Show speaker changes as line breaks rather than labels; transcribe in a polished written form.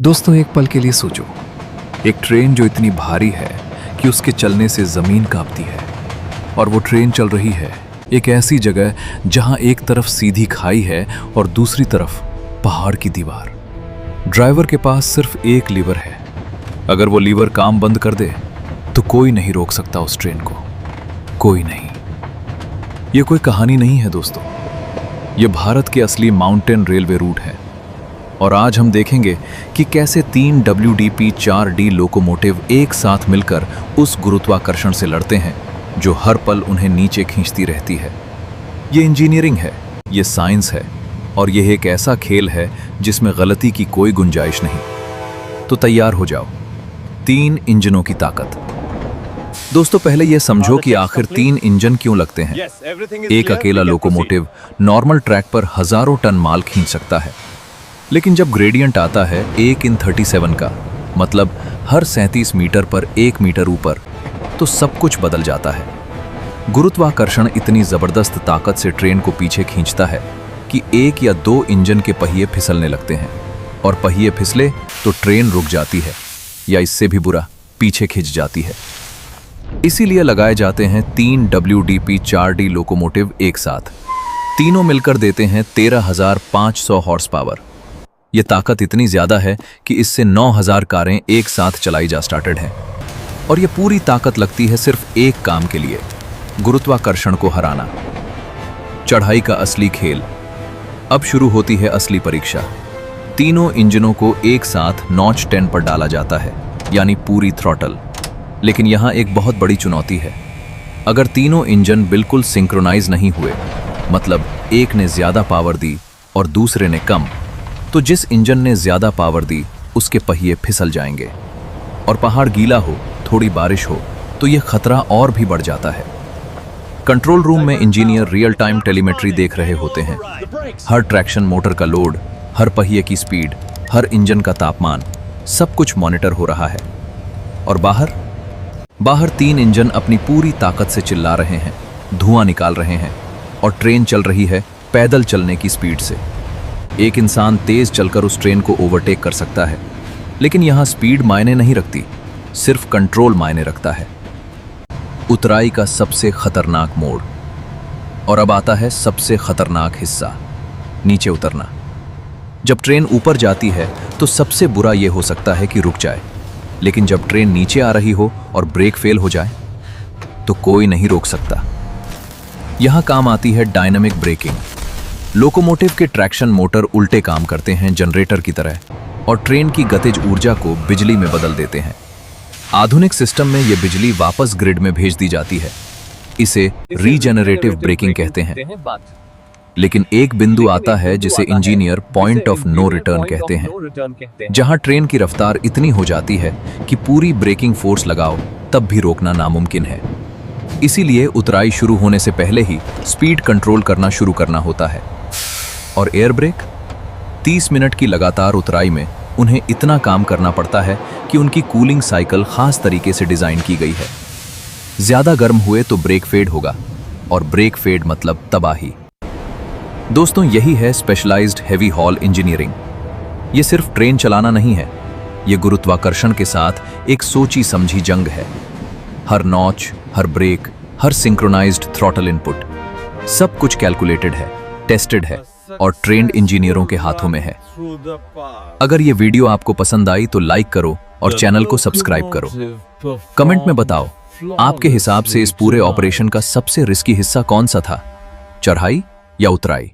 दोस्तों, एक पल के लिए सोचो। एक ट्रेन जो इतनी भारी है कि उसके चलने से जमीन कांपती है, और वो ट्रेन चल रही है एक ऐसी जगह जहां एक तरफ सीधी खाई है और दूसरी तरफ पहाड़ की दीवार। ड्राइवर के पास सिर्फ एक लीवर है। अगर वो लीवर काम बंद कर दे तो कोई नहीं रोक सकता उस ट्रेन को, कोई नहीं। ये कोई कहानी नहीं है दोस्तों, ये भारत के असली माउंटेन रेलवे रूट है। और आज हम देखेंगे कि कैसे 3 WDP-4D लोकोमोटिव एक साथ मिलकर उस गुरुत्वाकर्षण से लड़ते हैं जो हर पल उन्हें नीचे खींचती रहती है। ये इंजीनियरिंग है, ये साइंस है, और यह एक ऐसा खेल है जिसमें गलती की कोई गुंजाइश नहीं। तो तैयार हो जाओ। 3 इंजनों की ताकत। दोस्तों, पहले यह समझो कि आखिर 3 इंजन क्यों लगते हैं। एक अकेला लोकोमोटिव नॉर्मल ट्रैक पर हजारों टन माल खींच सकता है, लेकिन जब ग्रेडियंट आता है 1/37 का, मतलब हर 37 मीटर पर 1 मीटर ऊपर, तो सब कुछ बदल जाता है। गुरुत्वाकर्षण इतनी जबरदस्त ताकत से ट्रेन को पीछे खींचता है कि 1 या 2 इंजन के पहिए फिसलने लगते हैं, और पहिए फिसले तो ट्रेन रुक जाती है, या इससे भी बुरा, पीछे खिंच जाती है। इसीलिए लगाए जाते हैं 3 WDP-4D लोकोमोटिव एक साथ। तीनों मिलकर देते हैं 13,500 हॉर्स पावर। ये ताकत इतनी ज्यादा है कि इससे 9,000 कारें एक साथ चलाई जा स्टार्टेड हैं। और ये पूरी ताकत लगती है सिर्फ एक काम के लिए, गुरुत्वाकर्षण को हराना। चढ़ाई का असली खेल। अब शुरू होती है असली परीक्षा। तीनों इंजनों को एक साथ नॉच 10 पर डाला जाता है, यानी पूरी थ्रॉटल। लेकिन यहाँ एक बहुत बड़ी चुनौती है। अगर तीनों इंजन बिल्कुल सिंक्रोनाइज नहीं हुए, मतलब एक ने ज्यादा पावर दी और दूसरे ने कम, तो जिस इंजन ने ज्यादा पावर दी उसके पहिए फिसल जाएंगे। और पहाड़ गीला हो, थोड़ी बारिश हो, तो यह खतरा और भी बढ़ जाता है। कंट्रोल रूम में इंजीनियर रियल टाइम टेलीमेट्री देख रहे होते हैं। हर ट्रैक्शन मोटर का लोड, हर पहिए की स्पीड, हर इंजन का तापमान, सब कुछ मॉनिटर हो रहा है। और बाहर 3 इंजन अपनी पूरी ताकत से चिल्ला रहे हैं, धुआं निकाल रहे हैं, और ट्रेन चल रही है पैदल चलने की स्पीड से। एक इंसान तेज चलकर उस ट्रेन को ओवरटेक कर सकता है, लेकिन यहां स्पीड मायने नहीं रखती, सिर्फ कंट्रोल मायने रखता है। उतराई का सबसे खतरनाक मोड़। और अब आता है सबसे खतरनाक हिस्सा, नीचे उतरना। जब ट्रेन ऊपर जाती है तो सबसे बुरा यह हो सकता है कि रुक जाए, लेकिन जब ट्रेन नीचे आ रही हो और ब्रेक फेल हो जाए तो कोई नहीं रोक सकता। यहां काम आती है डायनामिक ब्रेकिंग। लोकोमोटिव के ट्रैक्शन मोटर उल्टे काम करते हैं जनरेटर की तरह, और ट्रेन की गतिज ऊर्जा को बिजली में बदल देते हैं। आधुनिक सिस्टम में यह बिजली वापस ग्रिड में भेज दी जाती है। इसे रीजेनरेटिव ब्रेकिंग कहते हैं। लेकिन एक बिंदु आता है जिसे engineer point of no return कहते हैं, जहां ट्रेन की रफ्तार इतनी हो जाती है कि पूरी ब्रेकिंग फोर्स लगाओ तब भी रोकना नामुमकिन है। इसीलिए उतराई शुरू होने से पहले ही स्पीड कंट्रोल करना शुरू करना होता है। और एयर ब्रेक, 30 मिनट की लगातार उतराई में उन्हें इतना काम करना पड़ता है कि उनकी कूलिंग साइकिल खास तरीके से डिजाइन की गई है। ज्यादा गर्म हुए तो ब्रेक फेड होगा, और ब्रेक फेड मतलब तबाही। दोस्तों, यही है स्पेशलाइज्ड हेवी हॉल इंजीनियरिंग। ये सिर्फ ट्रेन चलाना नहीं है, ये गुरुत्वाकर्षण के साथ एक सोची समझी जंग है। हर नॉच, हर ब्रेक, हर सिंक्रोनाइज्ड थ्रॉटल इनपुट, सब कुछ कैलकुलेटेड है, टेस्टेड है, और ट्रेंड इंजीनियरों के हाथों में है। अगर ये वीडियो आपको पसंद आई तो लाइक करो और चैनल को सब्सक्राइब करो। कमेंट में बताओ, आपके हिसाब से इस पूरे ऑपरेशन का सबसे रिस्की हिस्सा कौन सा था, चढ़ाई या उतराई?